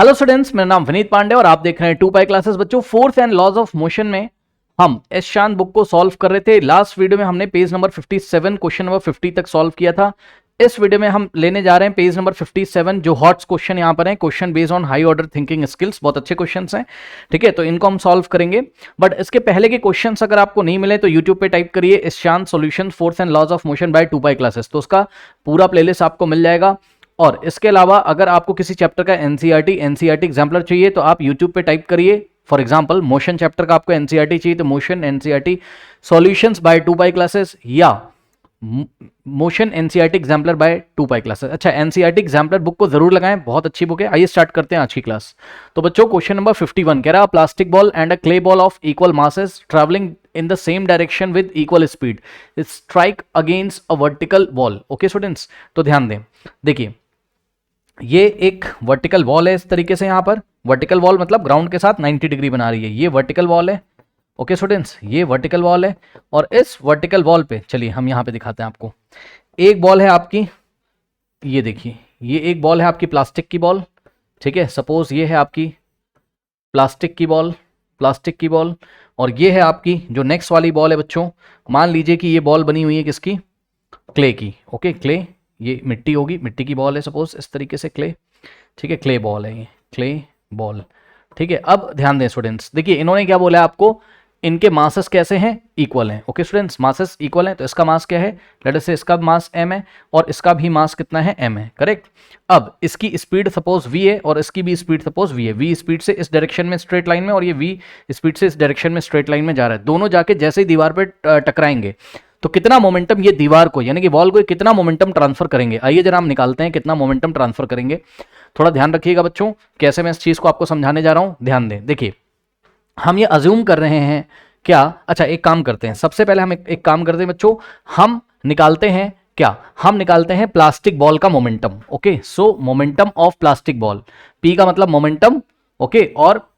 Hello students, मेरा नाम विनीत पांडे और आप देख रहे हैं 2 पाई क्लासेस। बच्चों, force and laws of motion में हम एस शांत बुक को सॉल्व कर रहे थे। लास्ट वीडियो में हमने पेज नंबर 57 क्वेश्चन नंबर 50 तक सॉल्व किया था। इस वीडियो में हम लेने जा रहे हैं पेज नंबर 57, जो हॉट्स क्वेश्चन यहाँ पर है, question based on high order thinking skills. बहुत अच्छे क्वेश्चन हैं, ठीक है, तो इनको हम सॉल्व करेंगे। बट इसके पहले के क्वेश्चन अगर आपको नहीं मिले तो यूट्यूब पे टाइप करिए एस शांत solution force and laws of motion by 2 pi classes, तो उसका पूरा प्लेलिस्ट आपको मिल जाएगा। और इसके अलावा अगर आपको किसी चैप्टर का एनसीईआरटी एग्जाम्पलर चाहिए तो आप यूट्यूब पे टाइप करिए। फॉर एग्जांपल मोशन चैप्टर का आपको एनसीईआरटी चाहिए तो motion NCERT solutions by 2 pi classes या motion NCERT exemplar by 2 pi classes. अच्छा, एनसीईआरटी एग्जाम्पलर बुक को जरूर लगाएं, बहुत अच्छी बुक है। आइए स्टार्ट करते हैं आज की क्लास। तो बच्चों, क्वेश्चन नंबर 51 कह रहा है plastic ball and a clay ball of equal masses travelling in the same direction with equal speed strike against a vertical wall। Okay students, तो ध्यान दें, देखिए ये एक वर्टिकल वॉल है इस तरीके से। यहाँ पर वर्टिकल वॉल मतलब ग्राउंड के साथ 90 डिग्री बना रही है, ये वर्टिकल वॉल है। ओके स्टूडेंट्स, ये वर्टिकल वॉल है और इस वर्टिकल वॉल पे चलिए हम यहाँ पे दिखाते हैं आपको। एक बॉल है आपकी, ये देखिए, ये एक बॉल है आपकी प्लास्टिक की बॉल, ठीक है। सपोज ये है आपकी प्लास्टिक की बॉल और ये है आपकी जो नेक्स्ट वाली बॉल है बच्चों। मान लीजिए कि ये बॉल बनी हुई है किसकी, क्ले की। ओके, क्ले, ये मिट्टी होगी, मिट्टी की बॉल है सपोज इस तरीके से, क्ले, ठीक है, क्ले बॉल है ये, क्ले बॉल, ठीक है। अब ध्यान दें स्टूडेंट्स, देखिए इन्होंने क्या बोला है आपको, इनके मासेस कैसे हैं, इक्वल हैं। ओके स्टूडेंट्स, मासेस इक्वल हैं, तो इसका मास क्या है, लेट अस से इसका मास m है और इसका भी मास कितना है, m है, करेक्ट। अब इसकी स्पीड सपोज v है और इसकी भी स्पीड सपोज v है। v स्पीड से इस डायरेक्शन में स्ट्रेट लाइन में और ये v स्पीड से इस डायरेक्शन में स्ट्रेट लाइन में जा रहा है। दोनों जाके जैसे ही दीवार पर टकराएंगे तो कितना मोमेंटम ये दीवार को यानी कि वॉल को कितना मोमेंटम ट्रांसफर करेंगे। आइए जरा हम निकालते हैं कितना मोमेंटम ट्रांसफर करेंगे। थोड़ा ध्यान रखिएगा बच्चों, कैसे मैं इस चीज को आपको समझाने जा रहा हूं, ध्यान दें। देखिए हम ये अज्यूम कर रहे हैं क्या, अच्छा एक काम करते हैं, सबसे पहले हम एक काम करते हैं बच्चों, हम निकालते हैं क्या, हम निकालते हैं प्लास्टिक बॉल का momentum. Okay, so momentum of plastic ball, P का मतलब मोमेंटम, ओके, और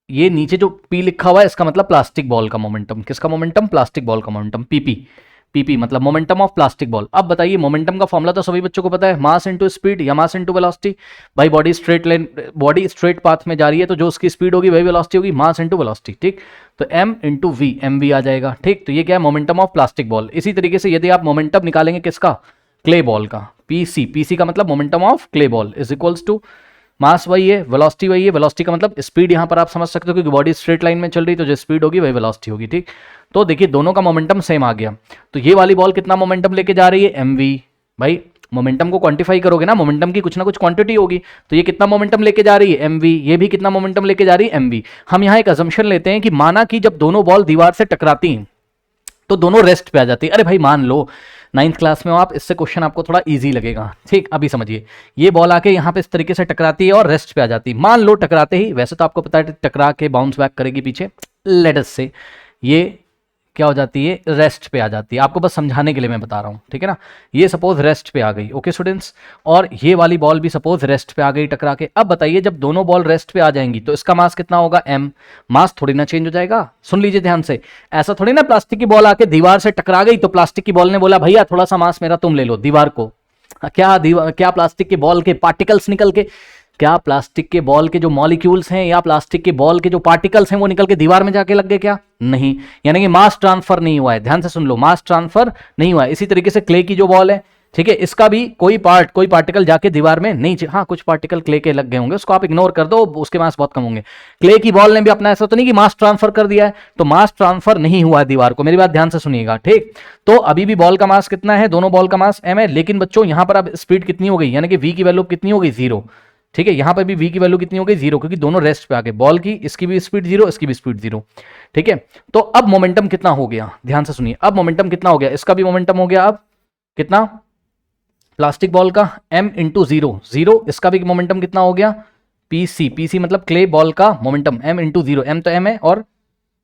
ये नीचे जो P लिखा हुआ है इसका मतलब प्लास्टिक बॉल का मोमेंटम। किसका मोमेंटम, प्लास्टिक बॉल का मोमेंटम, पीपी मतलब मोमेंटम ऑफ प्लास्टिक बॉल। अब बताइए मोमेंटम का फॉर्मूला तो सभी बच्चों को पता है, मास इनटू स्पीड या मास इनटू वेलोसिटी। भाई बॉडी स्ट्रेट पाथ में जा रही है तो जो उसकी स्पीड होगी वही वेलोसिटी होगी, मास इनटू वेलोसिटी, ठीक। तो m into v, m v आ जाएगा, ठीक। तो ये क्या है, मोमेंटम ऑफ प्लास्टिक बॉल। इसी तरीके से यदि आप मोमेंटम निकालेंगे किसका, क्ले बॉल का, पीसी का मतलब momentum of clay ball is equals to mass वही है, वेलोसिटी वही है। वेलोसिटी का मतलब स्पीड, यहां पर आप समझ सकते हो क्योंकि बॉडी स्ट्रेट लाइन में चल रही तो जो स्पीड होगी वही वेलोसिटी होगी, ठीक। तो देखिए दोनों का मोमेंटम सेम आ गया। तो ये वाली बॉल कितना मोमेंटम लेके जा रही है, mv। भाई मोमेंटम को क्वांटिफाई करोगे ना, मोमेंटम की कुछ ना कुछ क्वांटिटी होगी, तो ये कितना मोमेंटम लेके जा रही है, mv। ये भी कितना मोमेंटम लेके जा रही है, mv। हम यहाँ एक अजम्पशन लेते हैं कि माना कि जब दोनों बॉल दीवार से टकराती हैं तो दोनों रेस्ट पे आ जाती है। अरे भाई मान लो 9th क्लास में हो आप, इससे क्वेश्चन आपको थोड़ा इजी लगेगा, ठीक। अभी समझिए, ये बॉल आके यहाँ पे इस तरीके से टकराती है और रेस्ट पे आ जाती है। मान लो टकराते ही, वैसे तो आपको पता है टकरा के बाउंस बैक करेगी पीछे, लेट अस से ये क्या हो जाती है, रेस्ट पे आ जाती है। आपको बस समझाने के लिए मैं बता रहा हूँ, ठीक है ना। ये सपोज रेस्ट पे आ गई, ओके स्टूडेंट्स, और ये वाली बॉल भी सपोज रेस्ट पे आ गई टकरा के। अब बताइए जब दोनों बॉल रेस्ट पे आ जाएंगी तो इसका मास कितना होगा, m। मास थोड़ी ना चेंज हो जाएगा, सुन लीजिए ध्यान से। ऐसा थोड़ी ना प्लास्टिक की बॉल आके दीवार से टकरा गई तो प्लास्टिक की बॉल ने बोला भैया थोड़ा सा मास मेरा तुम ले लो, दीवार को क्या प्लास्टिक के बॉल के पार्टिकल्स निकल के, क्या प्लास्टिक के बॉल के जो मॉलिक्यूल्स हैं या प्लास्टिक के बॉल के जो पार्टिकल्स हैं वो निकल के दीवार में जाके लग गए, क्या नहीं, यानी कि मास ट्रांसफर नहीं हुआ है। ध्यान से सुन लो, मास ट्रांसफर नहीं हुआ है। इसी तरीके से क्ले की जो बॉल है, ठीक है, इसका भी कोई पार्टिकल जाके दीवार में नहीं, हाँ कुछ पार्टिकल क्ले के लग गए होंगे, उसको आप इग्नोर कर दो, उसके मास बहुत कम होंगे। क्ले की बॉल ने भी अपना ऐसा तो नहीं कि मास ट्रांसफर कर दिया है, तो मास ट्रांसफर नहीं हुआ है दीवार को। मेरी बात ध्यान से सुनिएगा, ठीक। तो अभी भी बॉल का मास कितना है, दोनों बॉल का मास m है, लेकिन बच्चों यहां पर अब स्पीड कितनी हो गई, यानी कि v की वैल्यू कितनी हो गई, 0, ठीक है। यहां पर भी v की वैल्यू कितनी हो गई, 0, क्योंकि दोनों रेस्ट पे आ गए। बॉल की, इसकी भी स्पीड 0, इसकी भी स्पीड 0, ठीक है। तो अब मोमेंटम कितना हो गया, ध्यान से सुनिए, अब मोमेंटम कितना हो गया, इसका भी मोमेंटम हो गया अब कितना, प्लास्टिक बॉल का m इंटू 0, इसका भी मोमेंटम कितना हो गया, pc मतलब क्ले बॉल का मोमेंटम m इंटू 0, m तो m है और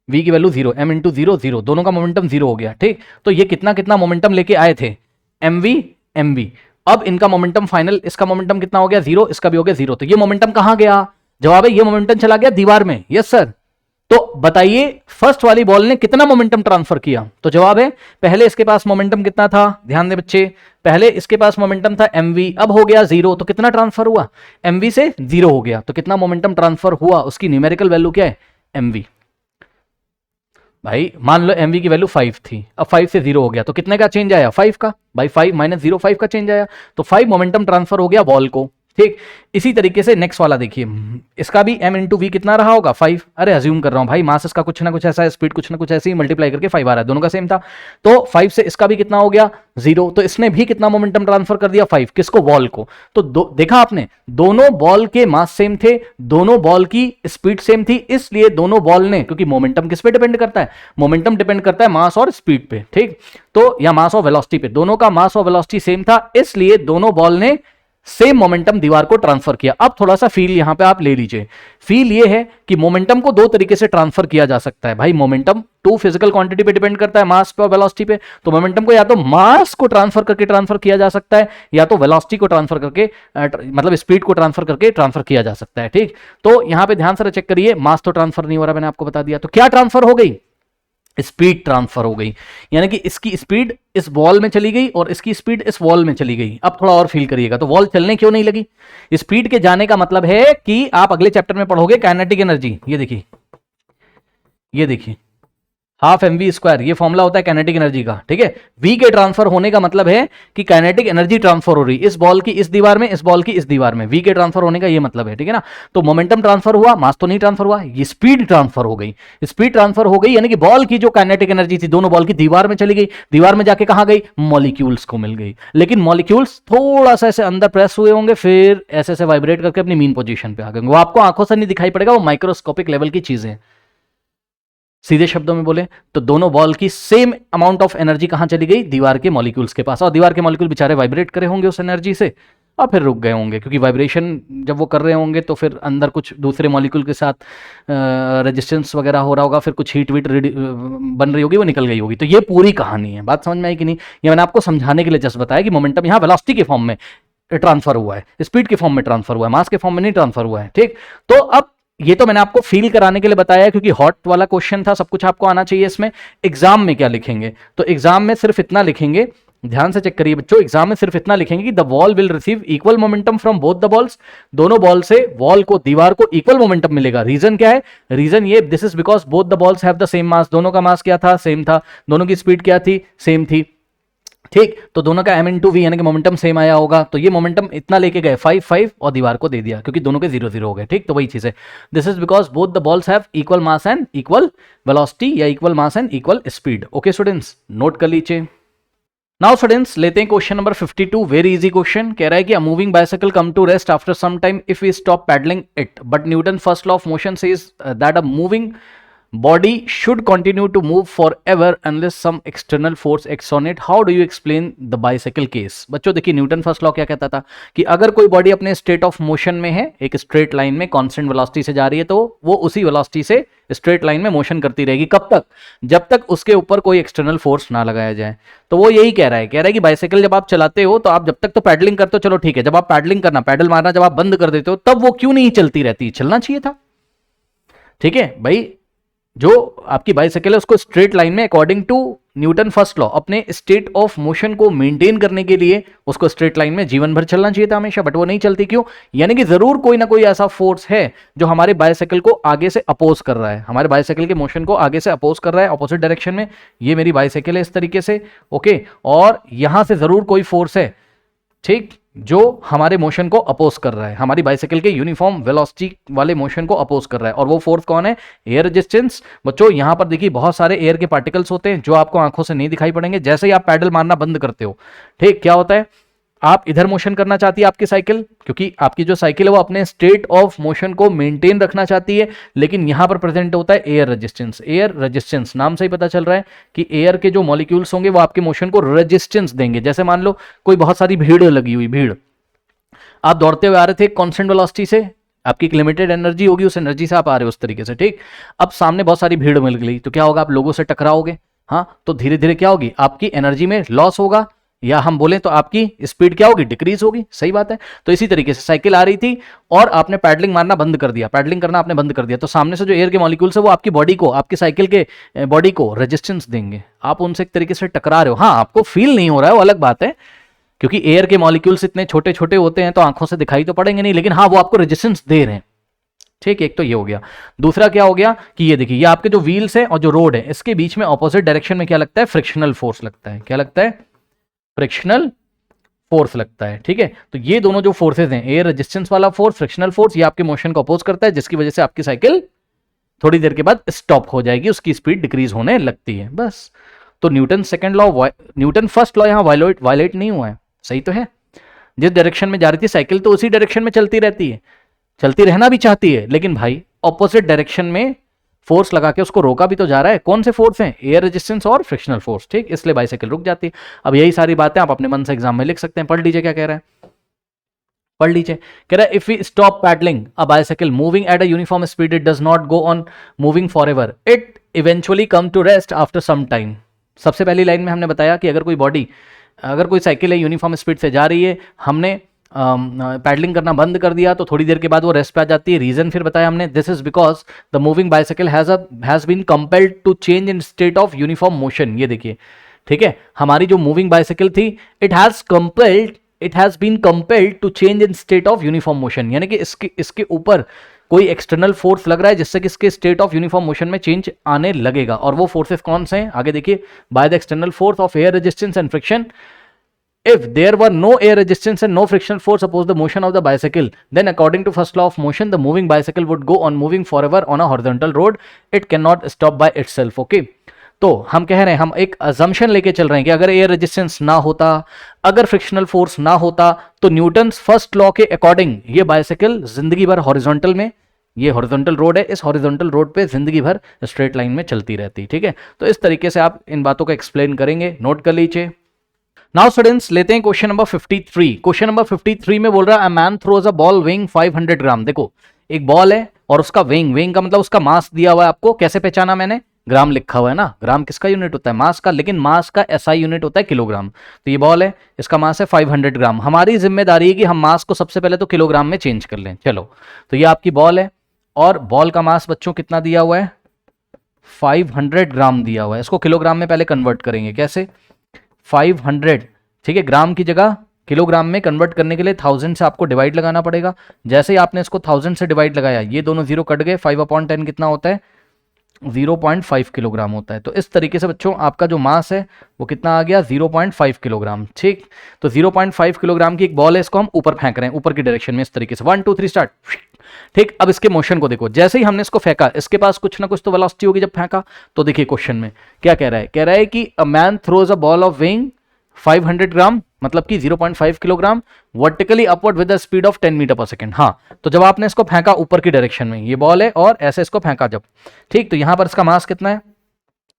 v की वैल्यू 0, m इंटू 0, दोनों का मोमेंटम 0 हो गया, ठीक। तो ये कितना मोमेंटम लेके आए थे, mv। अब इनका मोमेंटम फाइनल, इसका मोमेंटम कितना हो गया, 0, इसका भी हो गया 0। तो ये मोमेंटम कहां गया, जवाब है ये मोमेंटम चला गया दीवार में, यस सर। तो बताइए फर्स्ट वाली बॉल ने कितना मोमेंटम ट्रांसफर किया? तो जवाब है पहले इसके पास मोमेंटम कितना था, ध्यान दे बच्चे, पहले इसके पास मोमेंटम था mv, अब हो गया 0, तो कितना ट्रांसफर हुआ? mv से 0 हो गया, तो कितना मोमेंटम ट्रांसफर हुआ? उसकी न्यूमेरिकल वैल्यू क्या है? mv। भाई मान लो mv की वैल्यू 5 थी, अब 5 से 0 हो गया, तो कितने का चेंज आया? 5 का। भाई 5 माइनस 0 5 का चेंज आया, तो 5 मोमेंटम ट्रांसफर हो गया बॉल को। ठीक, इसी तरीके से नेक्स्ट वाला देखिए, इसका भी m इंटू वी कितना रहा होगा? 5। अरे अज्यूम कर रहा हूं भाई, मास इसका कुछ ना कुछ ऐसा है, स्पीड कुछ ना कुछ ऐसे ही, मल्टीप्लाई करके 5 आ रहा है, दोनों का सेम था। तो 5 से इसका भी कितना हो गया? 0। तो इसने भी कितना मोमेंटम ट्रांसफर कर दिया? 5। किसको? बॉल को। तो देखा आपने, दोनों बॉल के मास सेम थे, दोनों बॉल की स्पीड सेम थी, इसलिए दोनों बॉल ने, क्योंकि मोमेंटम किस पे डिपेंड करता है? मोमेंटम डिपेंड करता है मास और स्पीड पे। ठीक, तो या मास और वेलोसिटी पे, दोनों का मास और वेलोसिटी सेम था, इसलिए दोनों बॉल ने सेम मोमेंटम दीवार को ट्रांसफर किया। अब थोड़ा सा फील यहां पे आप ले लीजिए। फील ये है कि मोमेंटम को दो तरीके से ट्रांसफर किया जा सकता है। भाई मोमेंटम टू फिजिकल क्वांटिटी पे डिपेंड करता है, मास पे और वेलोसिटी पे। तो मोमेंटम को या तो मास को ट्रांसफर करके ट्रांसफर किया जा सकता है, या तो वेलोसिटी को ट्रांसफर करके मतलब स्पीड को ट्रांसफर करके ट्रांसफर किया जा सकता है। ठीक, तो यहां पे ध्यान से चेक करिए, मास तो ट्रांसफर नहीं हो रहा, मैंने आपको बता दिया। तो क्या ट्रांसफर हो गई? स्पीड ट्रांसफर हो गई, यानी कि इसकी स्पीड इस बॉल में चली गई और इसकी स्पीड इस वॉल में चली गई। अब थोड़ा और फील करिएगा, तो वॉल चलने क्यों नहीं लगी? स्पीड के जाने का मतलब है कि आप अगले चैप्टर में पढ़ोगे काइनेटिक एनर्जी। ये देखिए, ये देखिए, हाफ एम वी स्क्वायर, ये फॉर्मुला होता है काइनेटिक एनर्जी का। ठीक है, v के ट्रांसफर होने का मतलब है कि काइनेटिक एनर्जी ट्रांसफर हो रही, इस बॉल की इस दीवार में, इस बॉल की इस दीवार में, v के ट्रांसफर होने का ये मतलब है। ठीक है ना, तो मोमेंटम ट्रांसफर हुआ, मास तो नहीं ट्रांसफर हुआ, ये स्पीड ट्रांसफर हो गई। स्पीड ट्रांसफर हो गई यानी कि बॉल की जो काइनेटिक एनर्जी थी, दोनों बॉल की दीवार में चली गई, दीवार में जाके कहां गई? मॉलिक्यूल्स को मिल गई। लेकिन मॉलिक्यूल्स थोड़ा सा ऐसे अंदर प्रेस हुए होंगे, फिर ऐसे ऐसे वाइब्रेट करके अपनी मीन पोजीशन पे आ गए। वो आपको आंखों से नहीं दिखाई पड़ेगा, वो माइक्रोस्कोपिक लेवल की चीजें। सीधे शब्दों में बोले तो दोनों बॉल की सेम अमाउंट ऑफ एनर्जी कहां चली गई? दीवार के मॉलिक्यूल्स के पास। और दीवार के मॉलिक्यूल बेचारे वाइब्रेट करे होंगे उस एनर्जी से और फिर रुक गए होंगे, क्योंकि वाइब्रेशन जब वो कर रहे होंगे तो फिर अंदर कुछ दूसरे मॉलिक्यूल के साथ रेजिस्टेंस वगैरह हो रहा होगा, फिर कुछ हीट वीट बन रही होगी, वो निकल गई होगी। तो ये पूरी कहानी है। बात समझ में आई कि नहीं? ये मैंने आपको समझाने के लिए जस्ट बताया कि मोमेंटम यहाँ वेलोसिटी के फॉर्म में ट्रांसफर हुआ है, स्पीड के फॉर्म में ट्रांसफर हुआ है, मास के फॉर्म में नहीं ट्रांसफर हुआ है। ठीक, तो अब ये तो मैंने आपको फील कराने के लिए बताया है, क्योंकि हॉट वाला क्वेश्चन था, सब कुछ आपको आना चाहिए इसमें। एग्जाम में क्या लिखेंगे? तो एग्जाम में सिर्फ इतना लिखेंगे, ध्यान से चेक करिए बच्चों, एग्जाम में सिर्फ इतना लिखेंगे कि the wall will receive equal momentum from both the balls. दोनों बॉल से वॉल को, दीवार को इक्वल मोमेंटम मिलेगा। रीजन क्या है? रीजन ये, this is because both the balls have the same mass. दोनों का मास क्या था? सेम था। दोनों की स्पीड क्या थी? सेम थी। ठीक, तो दोनों का m इंटू वी यानी कि मोमेंटम सेम आया होगा। तो ये मोमेंटम इतना लेके गए 5 5 और दीवार को दे दिया, क्योंकि दोनों के 0 0 हो गए। ठीक, तो वही चीज है, this is because both the balls have equal mass and equal velocity, या equal mass and equal speed. Okay students, note कर लीजिए। नाउ स्टूडेंट्स लेते हैं question number 52। Very easy question. कह रहा है कि a moving bicycle come to rest after some time if we stop pedalling it, but Newton first law of motion says that a moving body should continue to move forever unless some external force acts on it. How do you explain the bicycle case? बच्चों देखिए, Newton first law क्या कहता था कि अगर कोई body अपने state of motion में है, एक स्ट्रेट लाइन में कांस्टेंट वेलोसिटी से जा रही है, तो वो उसी वेलोसिटी से स्ट्रेट लाइन में मोशन करती रहेगी। कब तक? जब तक उसके ऊपर कोई एक्सटर्नल फोर्स ना लगाया जाए। तो वो यही कह रहा है कि बाइसाइकिल जब आप चलाते हो तो आप जब तक तो पैडलिंग करते हो, चलो ठीक है, जब आप पैडलिंग करना, पैडल मारना जब आप बंद कर देते हो, तब वो क्यों नहीं चलती रहती? चलना चाहिए था। ठीक है भाई, जो आपकी बाइसाइकिल है उसको स्ट्रेट लाइन में according to Newton first law अपने स्टेट ऑफ मोशन को मेंटेन करने के लिए उसको स्ट्रेट लाइन में जीवन भर चलना चाहिए था हमेशा, बट वो नहीं चलती। क्यों? यानी कि जरूर कोई ना कोई ऐसा फोर्स है जो हमारे बाइसाइकिल को आगे से अपोज कर रहा है, हमारे बाइसाइकिल के मोशन को आगे से अपोज कर रहा है, ऑपोजिट डायरेक्शन में। ये मेरी बाइसाइकिल है इस तरीके से, ओके, और यहां से जरूर कोई फोर्स है, ठीक, जो हमारे मोशन को अपोज कर रहा है, हमारी बाइसाइकिल के यूनिफॉर्म वेलोसिटी वाले मोशन को अपोज कर रहा है। और वो फोर्स कौन है? Air resistance. बच्चों यहां पर देखिए बहुत सारे एयर के पार्टिकल्स होते हैं जो आपको आंखों से नहीं दिखाई पड़ेंगे। जैसे ही आप पैडल मारना बंद करते हो, ठीक, क्या होता है? आप इधर मोशन करना चाहती है आपकी साइकिल, क्योंकि आपकी जो साइकिल है वो अपने स्टेट ऑफ मोशन को मेंटेन रखना चाहती है, लेकिन यहां पर प्रेजेंट होता है एयर रेजिस्टेंस। एयर रेजिस्टेंस नाम से ही पता चल रहा है कि एयर के जो मॉलिक्यूल्स होंगे वो आपके मोशन को रेजिस्टेंस देंगे। जैसे मान लो कोई बहुत सारी भीड़ लगी हुई, भीड़, आप दौड़ते हुए आ रहे थे कांस्टेंट वेलोसिटी से, आपकी एक लिमिटेड एनर्जी होगी, उस एनर्जी से आप आ रहे हो उस तरीके से, ठीक। अब सामने बहुत सारी भीड़ मिल गई तो क्या होगा? आप लोगों से टकराओगे, हाँ, तो धीरे धीरे क्या होगी? आपकी एनर्जी में लॉस होगा, या हम बोलें तो आपकी स्पीड क्या होगी, डिक्रीज होगी। सही बात है। तो इसी तरीके से साइकिल आ रही थी और आपने पैडलिंग मारना बंद कर दिया, पैडलिंग करना आपने बंद कर दिया, तो सामने से जो एयर के मॉलिक्यूल्स है वो आपकी बॉडी को, आपकी साइकिल के बॉडी को रेजिस्टेंस देंगे, आप उनसे एक तरीके से टकरा रहे हो। हाँ, आपको फील नहीं हो रहा है, वो अलग बात है, क्योंकि एयर के मॉलिक्यूल्स इतने छोटे छोटे होते हैं तो आंखों से दिखाई तो पड़ेंगे नहीं, लेकिन हाँ वो आपको रेजिस्टेंस दे रहे हैं। ठीक, एक तो ये हो गया। दूसरा क्या हो गया कि ये देखिए, ये आपके जो व्हील्स है और जो रोड है इसके बीच में ऑपोजिट डायरेक्शन में क्या लगता है, फ्रिक्शनल फोर्स लगता है। क्या लगता है, फ्रिक्शनल फोर्स लगता है। ठीक है, तो ये दोनों जो फोर्सेज हैं, एयर रेजिस्टेंस वाला फोर्स, फ्रिक्शनल फोर्स, ये आपके मोशन को अपोज करता है, जिसकी वजह से आपकी साइकिल थोड़ी देर के बाद स्टॉप हो जाएगी, उसकी स्पीड डिक्रीज होने लगती है, बस। तो Newton second law, Newton first law यहां वायलेट नहीं हुआ है, सही तो है। जिस डायरेक्शन में जा रही थी साइकिल तो उसी डायरेक्शन में चलती रहती है, चलती रहना भी चाहती है, लेकिन भाई ऑपोजिट डायरेक्शन में फोर्स लगा के उसको रोका भी तो जा रहा है। कौन से फोर्स हैं, एयर रेजिस्टेंस और फ्रिक्शनल फोर्स। ठीक, इसलिए बाइसाइकिल रुक जाती है। अब यही सारी बातें आप अपने मन से एग्जाम में लिख सकते हैं। पढ़ लीजिए क्या कह रहा है, पढ़ लीजिए। कह रहा है if we stop pedalling a bicycle moving at a uniform speed it does not go on moving forever, it eventually come to rest after some time. सबसे पहली लाइन में हमने बताया कि अगर कोई साइकिल है यूनिफॉर्म स्पीड से जा रही है, हमने पैडलिंग करना बंद कर दिया तो थोड़ी देर के बाद वो रेस्ट पे आ जाती है। रीजन फिर बताया हमने, this is because the moving bicycle has been compelled to change in state of uniform motion. ये देखिए, ठीक है, हमारी जो मूविंग बाइसाइकिल थी, it has been compelled to change in state of uniform motion, यानी कि इसके ऊपर कोई एक्सटर्नल फोर्स लग रहा है जिससे कि इसके स्टेट ऑफ यूनिफॉर्म मोशन में चेंज आने लगेगा। और वो फोर्सेस कौन से हैं, आगे देखिए, by the external force of air resistance and friction. If there were no air resistance and no frictional force opposed the motion of the bicycle, then according to first law of motion, the moving bicycle would go on moving forever on a horizontal road. It cannot stop by itself. Okay? तो हम कह रहे हैं, हम एक assumption लेके चल रहे हैं कि अगर एयर रेजिस्टेंस ना होता, अगर फ्रिक्शनल फोर्स ना होता, तो न्यूटन्स फर्स्ट लॉ के अकॉर्डिंग ये बाइसाइकिल जिंदगी भर हॉरिजॉन्टल में, ये हॉरिजॉन्टल रोड है, इस हॉरिजॉन्टल रोड पे जिंदगी भर स्ट्रेट लाइन में चलती रहती। ठीक है, तो इस तरीके से आप इन बातों को एक्सप्लेन करेंगे, नोट कर लीजिए। नाउ स्टूडेंट्स लेते हैं क्वेश्चन नंबर 53। क्वेश्चन नंबर 53 में बोल रहा है, अ man throws a ball weighing 500 ग्राम। देखो, एक बॉल है और उसका वेइंग का मतलब उसका मास दिया हुआ है आपको। कैसे पहचाना मैंने, ग्राम लिखा हुआ है ना, ग्राम किसका यूनिट होता है, मास का, लेकिन मास का एसआई यूनिट होता है किलोग्राम। तो ये बॉल है, इसका मास है 500 ग्राम। हमारी जिम्मेदारी है कि हम मास को सबसे पहले तो किलोग्राम में चेंज कर लें। चलो, तो ये आपकी बॉल है और बॉल का मास बच्चों कितना दिया हुआ है, 500 ग्राम दिया हुआ है। इसको किलोग्राम में पहले कन्वर्ट करेंगे, कैसे, 500, ठीक है, ग्राम की जगह किलोग्राम में कन्वर्ट करने के लिए 1000 से आपको डिवाइड लगाना पड़ेगा। जैसे ही आपने इसको 1000 से डिवाइड लगाया, ये दोनों जीरो कट गए, 5/10 कितना होता है, 0.5 किलोग्राम होता है। तो इस तरीके से बच्चों आपका जो मास है वो कितना आ गया, 0.5 किलोग्राम। ठीक, तो 0.5 किलोग्राम की एक बॉल है, इसको हम ऊपर फेंक रहे हैं, ऊपर की डायरेक्शन में, इस तरीके से 1 2 3 स्टार्ट। ठीक, अब इसके मोशन को देखो, जैसे ही हमने इसको फेंका, इसके पास कुछ ना कुछ तो वेलोसिटी होगी जब फेंका। तो देखिए क्वेश्चन में क्या कह रहा है कि a man throws a ball of weighing 500 gram, मतलब कि 0.5 kilogram, vertically upward with the speed of 10 metre per second. हाँ, तो जब आपने इसको फेंका ऊपर की डायरेक्शन में, ये बॉल है और ऐसे इसको फेंका जब, ठीक, तो यहां पर इसका मास कितना है,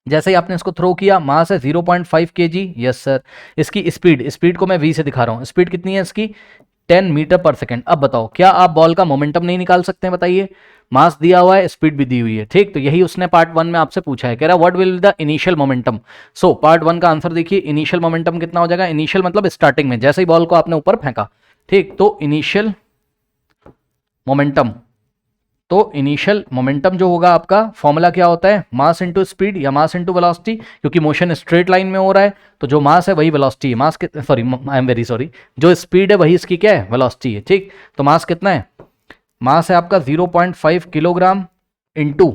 जैसे ही आपने इसको थ्रो किया, मास है 0.5 kg। Yes sir. इसकी स्पीड को मैं v से दिखा रहा हूं, स्पीड कितनी है इसकी, 10 मीटर पर सेकंड। अब बताओ, क्या आप बॉल का मोमेंटम नहीं निकाल सकते हैं, बताइए, मास दिया हुआ है, स्पीड भी दी हुई है। ठीक, तो यही उसने पार्ट 1 में आपसे पूछा है, कह रहा है what will the initial momentum. So part 1 का आंसर देखिए, इनिशियल मोमेंटम कितना हो जाएगा, इनिशियल मतलब स्टार्टिंग में, जैसे ही बॉल को आपने ऊपर फेंका। ठीक, तो इनिशियल मोमेंटम जो होगा आपका, फॉर्मूला क्या होता है, मास इंटू स्पीड या मास इंटू वेलोसिटी, क्योंकि मोशन स्ट्रेट लाइन में हो रहा है, तो जो मास है वही वेलोसिटी है, mass sorry I am very sorry, जो स्पीड है वही इसकी क्या है, वेलोसिटी है। ठीक, तो मास कितना है, मास है आपका 0.5 किलोग्राम इंटू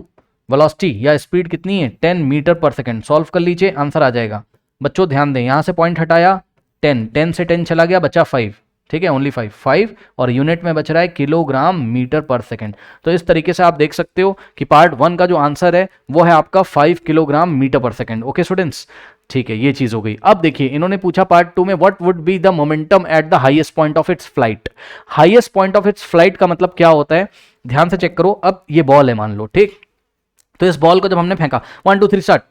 वेलोसिटी या स्पीड कितनी है, 10 मीटर पर सेकंड। सॉल्व कर लीजिए, आंसर आ जाएगा। बच्चों ध्यान दें, यहां से पॉइंट हटाया, 10 से 10 चला गया, बचा 5। ठीक है, ओनली 5 और यूनिट में बच रहा है किलोग्राम मीटर पर सेकंड। तो इस तरीके से आप देख सकते हो कि पार्ट 1 का जो आंसर है वो है आपका 5 kilogram metre per second. Okay students, ठीक है, ये चीज हो गई। अब देखिए, इन्होंने पूछा पार्ट 2 में, what would be the momentum at the highest point of its flight. Highest point of its flight का मतलब क्या होता है, ध्यान से चेक करो। अब ये बॉल है मान लो, ठीक, तो इस बॉल को जब हमने फेंका, 1 2 3 स्टार्ट,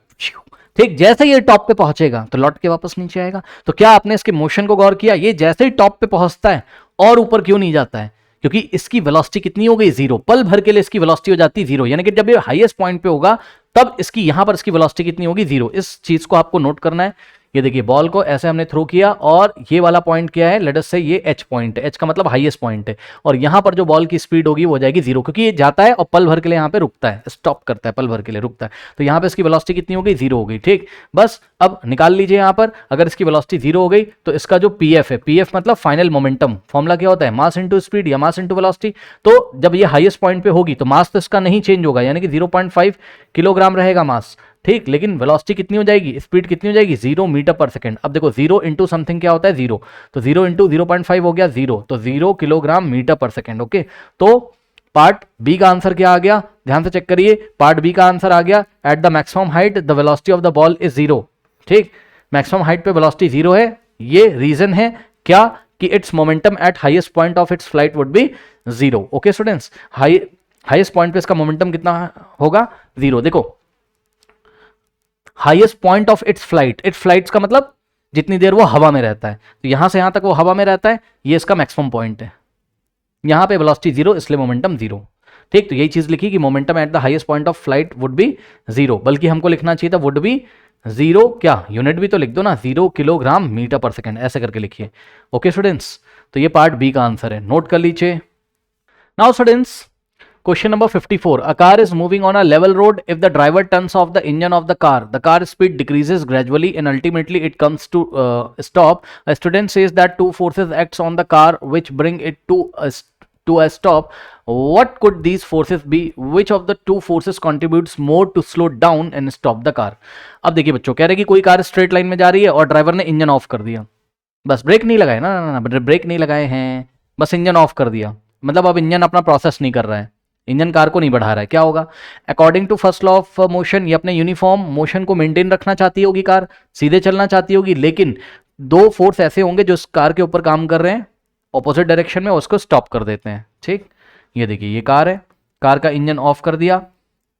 ठीक, जैसे ये टॉप पे पहुंचेगा तो लौट के वापस नीचे आएगा। तो क्या आपने इसके मोशन को गौर किया, ये जैसे ही टॉप पे पहुंचता है और ऊपर क्यों नहीं जाता है, क्योंकि इसकी वेलोसिटी कितनी हो गई, 0। पल भर के लिए इसकी वेलोसिटी हो जाती है 0, यानी कि जब ये हाईएस्ट पॉइंट पे होगा तब इसकी यहां पर इसकी वेलोसिटी कितनी होगी, 0। इस चीज को आपको नोट करना है ये देखिए बॉल को ऐसे हमने थ्रो किया और ये वाला पॉइंट क्या है, लेट अस से ये एच पॉइंट है, एच का मतलब हाईएस्ट पॉइंट है, और यहाँ पर जो बॉल की स्पीड होगी वो हो जाएगी 0, क्योंकि ये जाता है और पल भर के लिए यहाँ पे रुकता है, स्टॉप करता है, पल भर के लिए रुकता है, तो यहाँ पे इसकी वेलोसिटी कितनी हो गई, 0 हो गई। ठीक, बस अब निकाल लीजिए यहाँ पर, अगर इसकी वेलोसिटी 0 हो गई तो इसका जो पीएफ है, पीएफ मतलब फाइनल मोमेंटम, फॉर्मूला क्या होता है, मास इंटू स्पीड या मास इंटू वेलोसिटी। तो जब ये हाईएस्ट पॉइंट पे होगी तो मास तो इसका नहीं चेंज होगा, यानी कि 0.5 किलोग्राम रहेगा मास। ठीक, लेकिन वेलोसिटी कितनी हो जाएगी, स्पीड कितनी हो जाएगी, 0 मीटर पर सेकंड। अब देखो 0 इंटू समथिंग क्या होता है, 0, तो 0 इंटू 0.5 हो गया 0, तो 0 kilogram metre per second. Okay, तो पार्ट बी का आंसर क्या आ गया, ध्यान से चेक करिए, पार्ट बी का आंसर आ गया, at the maximum height the velocity of the ball is 0। ठीक, मैक्सिमम हाइट पे वेलोसिटी 0 है, ये रीजन है क्या कि it's momentum eight highest point of its flight would be 0। Okay students, highest point पे इसका मोमेंटम कितना होगा, 0। देखो highest point of its flight, it's flights का मतलब जितनी देर वो हवा में रहता है, तो यहां से यहां तक वो हवा में रहता है, ये इसका मैक्सिमम पॉइंट है, यहां पे वेलोसिटी 0 इसलिए मोमेंटम 0। ठीक, तो यही चीज लिखी कि momentum at the highest point of flight would be 0, बल्कि हमको लिखना चाहिए था वुड बी 0, क्या यूनिट भी तो लिख दो ना, 0 किलोग्राम मीटर पर सेकंड, ऐसे करके लिखिए। ओके स्टूडेंट्स, तो ये पार्ट बी का आंसर है, नोट कर लीजिए। Now students, question number 54, a car is moving on a level road. If the driver turns off the engine of the car speed decreases gradually and ultimately it comes to stop. A student says that two forces acts on the car which bring it to a stop. What could these forces be? Which of the two forces contributes more to slow down and stop the car? अब देखिए बच्चों, कह रहे कि कोई car straight line में जा रही है और ड्राइवर ने इंजन ऑफ कर दिया, बस ब्रेक नहीं लगाए ना, ब्रेक नहीं लगाए हैं, बस इंजन ऑफ कर दिया, मतलब अब इंजन अपना प्रोसेस नहीं कर रहा है, इंजन कार को नहीं बढ़ा रहा है, क्या होगा, according to first law of motion, ये अपने यूनिफॉर्म मोशन को मेंटेन रखना चाहती होगी, कार सीधे चलना चाहती होगी, लेकिन दो फोर्स ऐसे होंगे जो इस कार के ऊपर काम कर रहे हैं ऑपोजिट डायरेक्शन में, उसको स्टॉप कर देते हैं। ठीक, ये देखिए ये कार है, कार का इंजन ऑफ कर दिया,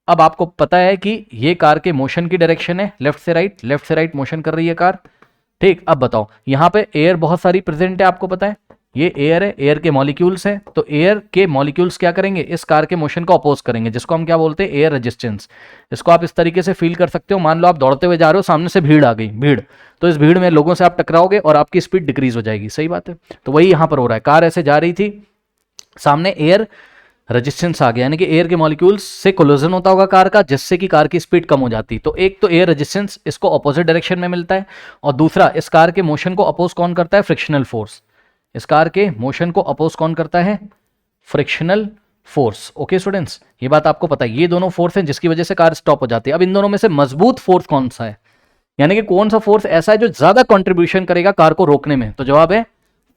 अब आपको पता है कि ये कार के मोशन की डायरेक्शन है लेफ्ट से राइट मोशन कर रही है कार। ठीक, अब बताओ, यहाँ पे एयर बहुत सारी प्रेजेंट है, आपको पता है ये एयर है, एयर के मॉलिक्यूल्स हैं, तो एयर के मॉलिक्यूल्स क्या करेंगे, इस कार के मोशन को अपोज करेंगे, जिसको हम क्या बोलते हैं, एयर रेजिस्टेंस। इसको आप इस तरीके से फील कर सकते हो, मान लो आप दौड़ते हुए जा रहे हो, सामने से भीड़ आ गई, भीड़, तो इस भीड़ में लोगों से आप टकराओगे और आपकी स्पीड डिक्रीज हो जाएगी, सही बात है, तो वही यहां पर हो रहा है, कार ऐसे जा रही थी, सामने एयर रेजिस्टेंस आ गया, यानी कि एयर के मॉलिक्यूल्स से कोलिजन होता होगा कार का, जिससे कि कार की स्पीड कम हो जाती। तो एक तो एयर रेजिस्टेंस इसको अपोजिट डायरेक्शन में मिलता है, और दूसरा इस कार के मोशन को अपोज कौन करता है, फ्रिक्शनल फोर्स, इस कार के मोशन को अपोज कौन करता है, फ्रिक्शनल फोर्स। ओके स्टूडेंट्स, ये बात आपको पता है, ये दोनों फोर्स हैं जिसकी वजह से कार स्टॉप हो जाती है। अब इन दोनों में से मजबूत फोर्स कौन सा है, यानी कि कौन सा फोर्स ऐसा है जो ज्यादा कंट्रीब्यूशन करेगा कार को रोकने में, तो जवाब है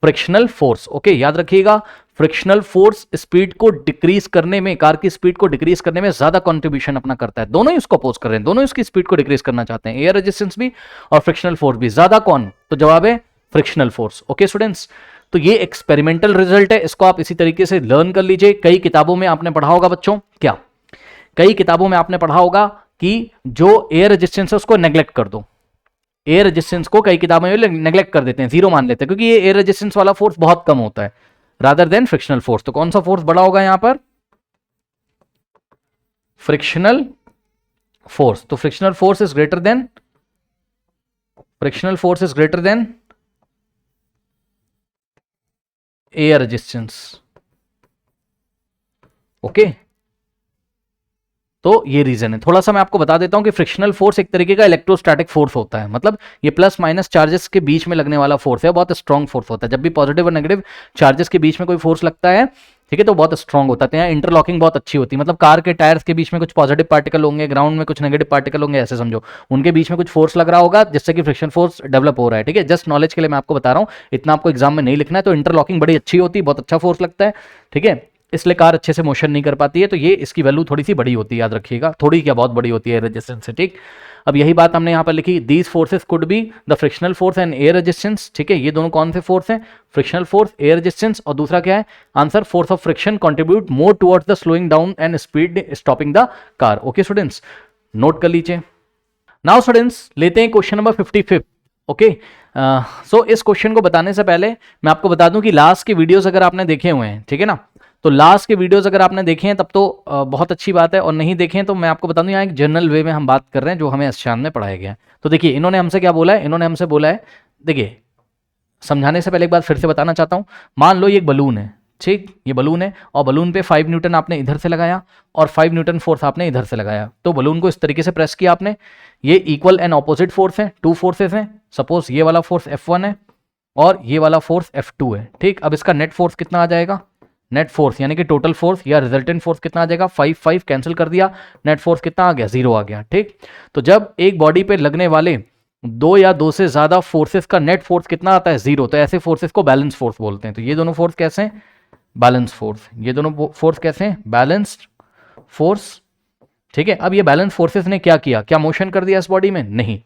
फ्रिक्शनल फोर्स। ओके, याद रखिएगा, फ्रिक्शनल फोर्स स्पीड को डिक्रीज करने में, कार की स्पीड को डिक्रीज करने में ज्यादा कंट्रीब्यूशन अपना करता है। दोनों ही उसको अपोज कर रहे हैं, दोनों इसकी स्पीड को डिक्रीज करना चाहते हैं, एयर रेजिस्टेंस भी और फ्रिक्शनल फोर्स भी, ज्यादा कौन, तो जवाब है फ्रिक्शनल फोर्स। ओके स्टूडेंट्स, तो ये एक्सपेरिमेंटल रिजल्ट है, इसको आप इसी तरीके से लर्न कर लीजिए। कई किताबों में आपने पढ़ा होगा बच्चों, क्या कई किताबों में आपने पढ़ा होगा कि जो एयर रेजिस्टेंस है उसको नेग्लेक्ट कर दो, एयर रेजिस्टेंस को कई किताबों में नेग्लेक्ट कर देते हैं, जीरो मान लेते हैं, क्योंकि ये एयर रेजिस्टेंस वाला फोर्स बहुत कम होता है रादर देन फ्रिक्शनल फोर्स। तो कौन सा फोर्स बड़ा होगा यहां पर, फ्रिक्शनल फोर्स। तो frictional force is greater than air resistance. Okay, तो ये रीजन है। थोड़ा सा मैं आपको बता देता हूं कि फ्रिक्शनल फोर्स एक तरीके का इलेक्ट्रोस्टैटिक फोर्स होता है, मतलब ये प्लस माइनस चार्जेस के बीच में लगने वाला फोर्स है, बहुत स्ट्रॉन्ग फोर्स होता है। जब भी पॉजिटिव और नेगेटिव चार्जेस के बीच में कोई फोर्स लगता है, ठीक है, तो बहुत स्ट्रॉन्ग होता है। यहाँ इंटरलॉकिंग बहुत अच्छी होती है, मतलब कार के टायर्स के बीच में कुछ पॉजिटिव पार्टिकल होंगे, ग्राउंड में कुछ नेगेटिव पार्टिकल होंगे, ऐसे समझो, उनके बीच में कुछ फोर्स लग रहा होगा जिससे कि फ्रिक्शन फोर्स डेवलप हो रहा है। ठीक है, जस्ट नॉलेज के लिए मैं आपको बता रहा हूँ, इतना आपको एग्जाम में नहीं लिखना है। तो इंटरलॉकिंग बड़ी अच्छी होती है, बहुत अच्छा फोर्स लगता है, ठीक है, इसलिए कार अच्छे से मोशन नहीं कर पाती है, तो ये इसकी वैल्यू थोड़ी सी बड़ी होती है, याद रखिएगा, थोड़ी क्या बहुत बड़ी होती है रेजिस्टेंस से। ठीक, अब यही बात हमने यहाँ पर लिखी, these forces could be the frictional force and air resistance. ठीक है, ये दोनों कौन से फोर्स हैं, फ्रिक्शनल फोर्स, एयर रेजिस्टेंस, और दूसरा क्या है answer, force of friction contribute more towards the slowing down and speed stopping the car. Okay students, note कर लीजिए। नाउ स्टूडेंट्स, लेते हैं क्वेश्चन नंबर 55। ओके, सो इस क्वेश्चन को बताने से पहले मैं आपको बता दूं कि लास्ट के वीडियोस अगर आपने देखे हुए हैं, ठीक है ना, तो लास्ट के वीडियोस अगर आपने देखे हैं तब तो बहुत अच्छी बात है, और नहीं देखे हैं तो मैं आपको बता दूं यहाँ एक जनरल वे में हम बात कर रहे हैं जो हमें एसशान में पढ़ाया गया है। तो देखिए इन्होंने हमसे क्या बोला है, इन्होंने हमसे बोला है, देखिए समझाने से पहले एक बार फिर से बताना चाहता हूं। मान लो ये एक बलून है, ठीक, ये बलून है और बलून पे 5 न्यूटन आपने इधर से लगाया और 5 न्यूटन फोर्स आपने इधर से लगाया, तो बलून को इस तरीके से प्रेस किया आपने। ये इक्वल एंड ऑपोजिट फोर्स है, 2 फोर्सेस हैं। सपोज ये वाला फोर्स F1 है और ये वाला फोर्स F2 है, ठीक। अब इसका नेट फोर्स कितना आ जाएगा, नेट फोर्स यानी कि टोटल फोर्स या रिजल्टेंट फोर्स कितना आ जाएगा, 5 कैंसिल कर दिया, नेट फोर्स कितना आ गया, 0 आ गया, ठीक। तो जब एक बॉडी पे लगने वाले 2 या 2 से ज्यादा फोर्सेस का नेट फोर्स कितना आता है, 0, तो ऐसे फोर्सेस को बैलेंस फोर्स बोलते हैं। तो ये दोनों फोर्स कैसे हैं, बैलेंस फोर्स। ये दोनों फोर्स कैसे हैं, बैलेंस्ड फोर्स, ठीक है। अब ये बैलेंस फोर्सेस ने क्या किया, क्या मोशन कर दिया इस बॉडी में, नहीं,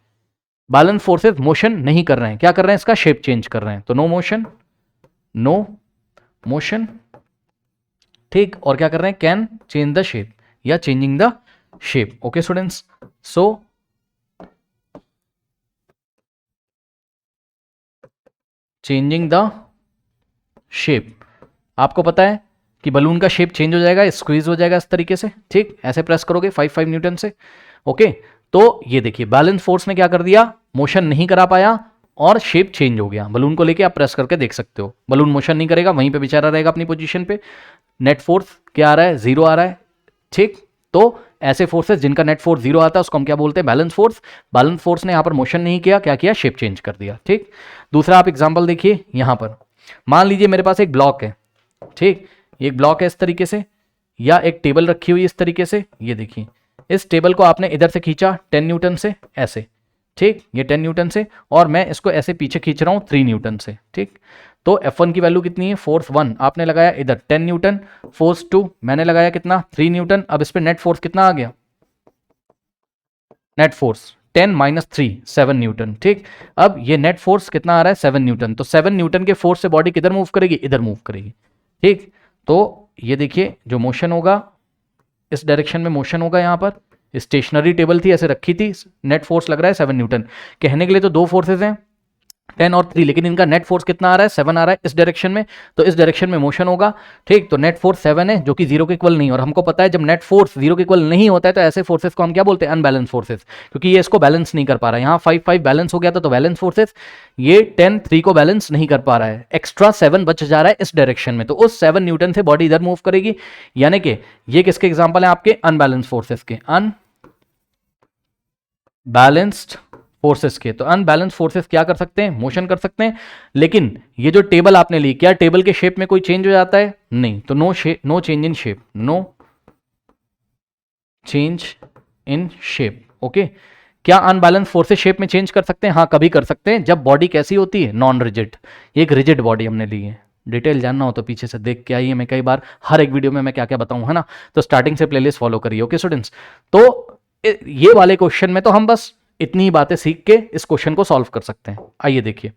बैलेंस फोर्सेस मोशन नहीं कर रहे हैं, क्या कर रहे हैं, इसका शेप चेंज कर रहे हैं। तो नो मोशन, नो मोशन, ठीक। और क्या कर रहे हैं, कैन चेंज द शेप या changing the shape. Okay students, so changing the shape, आपको पता है कि बलून का शेप चेंज हो जाएगा, स्क्वीज हो जाएगा इस तरीके से, ठीक। ऐसे प्रेस करोगे 5 न्यूटन से। ओके, तो ये देखिए बैलेंस फोर्स ने क्या कर दिया, मोशन नहीं करा पाया और शेप चेंज हो गया। बलून को लेके आप प्रेस करके देख सकते हो, बलून मोशन नहीं करेगा, वहीं पे बेचारा रहेगा अपनी पोजीशन पे। नेट फोर्स क्या आ रहा है, 0 आ रहा है, ठीक। तो ऐसे फोर्सेस जिनका नेट फोर्स 0 आता है उसको हम क्या बोलते हैं, बैलेंस फोर्स। बैलेंस फोर्स ने यहां पर मोशन नहीं किया, क्या किया, शेप चेंज कर दिया, ठीक। दूसरा आप एग्जांपल देखिए यहां पर, मान लीजिए मेरे पास एक ब्लॉक है, ठीक, एक ब्लॉक है इस तरीके से, या एक टेबल रखी हुई इस तरीके से। ये देखिए इस टेबल को आपने इधर से खींचा 10 न्यूटन से, ऐसे, ठीक, ये 10 न्यूटन से, और मैं इसको ऐसे पीछे खींच रहा हूं 3 न्यूटन से, ठीक। तो F1 की वैल्यू कितनी है, फोर्स 1 आपने लगाया इधर 10 न्यूटन, फोर्स 2 मैंने लगाया कितना, 3 न्यूटन। अब इस पे नेट फोर्स कितना आ गया, नेट फोर्स 10 माइनस 3 7 न्यूटन, ठीक। अब ये नेट फोर्स कितना आ रहा है, 7 न्यूटन। तो 7 न्यूटन के फोर्स से बॉडी किधर मूव करेगी, इधर मूव करेगी, ठीक। तो ये देखिए जो मोशन होगा इस डायरेक्शन में मोशन होगा, यहां पर स्टेशनरी टेबल थी ऐसे रखी थी, नेट फोर्स लग रहा है 7 न्यूटन। कहने के लिए तो दो फोर्सेस हैं 10 और 3, लेकिन इनका नेट फोर्स कितना आ रहा है, 7 आ रहा है इस डायरेक्शन में, तो इस डायरेक्शन में मोशन होगा, ठीक। तो नेट फोर्स 7 है जो कि 0 के इक्वल नहीं, और हमको पता है जब नेट फोर्स 0 के इक्वल नहीं होता है तो ऐसे फोर्सेस को हम क्या बोलते हैं, अनबैलेंस फोर्सेस, क्योंकि ये इसको बैलेंस नहीं कर पा रहा है। यहाँ 5 बैलेंस हो गया था तो बैलेंस फोर्सेस, ये 10 3 को बैलेंस नहीं कर पा रहा है, एक्स्ट्रा 7 बच जा रहा है इस डायरेक्शन में, तो उस 7 न्यूटन से बॉडी इधर मूव करेगी। यानी कि ये किसके एग्जाम्पल है, आपके अनबैलेंस फोर्सेस के, अनबैलेंस्ड फोर्सेस के। तो अनबैलेंस फोर्सेस क्या कर सकते हैं, मोशन कर सकते हैं। लेकिन ये जो टेबल आपने ली, क्या टेबल के शेप में कोई चेंज हो जाता है, नहीं। तो no change in shape, no change in shape. Okay, क्या अनबैलेंस फोर्सेस शेप में चेंज कर सकते हैं, हाँ कभी कर सकते हैं, जब बॉडी कैसी होती है, नॉन रिजिड। एक रिजिड बॉडी हमने ली है, डिटेल जानना हो तो पीछे से देख के आइए, मैं कई बार हर एक वीडियो में मैं क्या क्या बताऊं, है ना। तो स्टार्टिंग से प्लेलिस्ट फॉलो करिए। ओके स्टूडेंट्स, तो ये वाले क्वेश्चन में तो हम बस इतनी ही बातें सीख के इस क्वेश्चन को सॉल्व कर सकते हैं। आइए देखिए,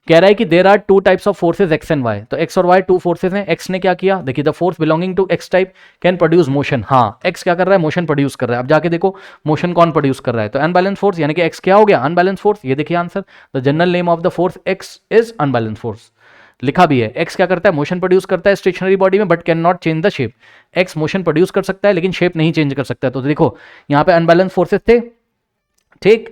कह रहा है कि there are 2 types of forces X and Y. तो एक्स और वाई 2 फोर्सेज हैं। एक्स ने क्या किया, देखिए the force belonging to X type can produce motion. हाँ, एक्स क्या कर रहा है, मोशन प्रोड्यूस कर रहा है। अब जाके देखो मोशन कौन प्रोड्यूस कर रहा है, तो अनबैलेंस फोर्स, यानी कि एक्स क्या हो गया, अनबैलेंस फोर्स। ये देखिए answer, the general name of the force x is unbalance force. लिखा भी है, एक्स क्या करता है, मोशन प्रोड्यूस करता है स्टेशनरी बॉडी में, but can not change the shape. X motion produce कर सकता है लेकिन शेप नहीं चेंज कर सकता है। तो देखो यहाँ पे अनबैलेंस फोर्सेस थे, ठीक,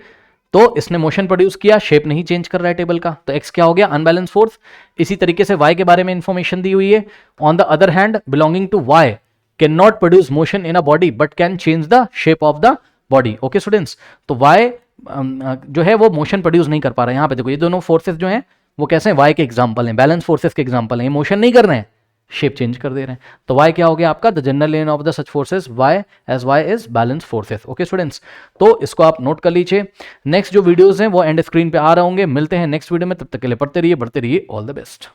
तो इसने मोशन प्रोड्यूस किया, शेप नहीं चेंज कर रहा है टेबल का, तो एक्स क्या हो गया, अनबैलेंस फोर्स। इसी तरीके से वाई के बारे में इंफॉर्मेशन दी हुई है, on the other hand belonging to Y can not produce motion in a body but can change the shape of the body. Okay students, तो वाई जो है वो मोशन प्रोड्यूस नहीं कर पा रहा है। यहाँ पे देखो ये दोनों फोर्सेस जो हैं वो कैसे हैं, वाई के एग्जाम्पल हैं, बैलेंस फोर्सेस के एग्जाम्पल हैं। ये मोशन नहीं कर रहे हैं, शेप चेंज कर दे रहे हैं। तो y क्या हो गया आपका, the general name of the such forces y as y is balance forces. Okay students, तो इसको आप नोट कर लीजिए। नेक्स्ट जो वीडियोस हैं वो एंड स्क्रीन पे आ रहे होंगे। मिलते हैं नेक्स्ट वीडियो में, तब तक के लिए पढ़ते रहिए, बढ़ते रहिए। All the best.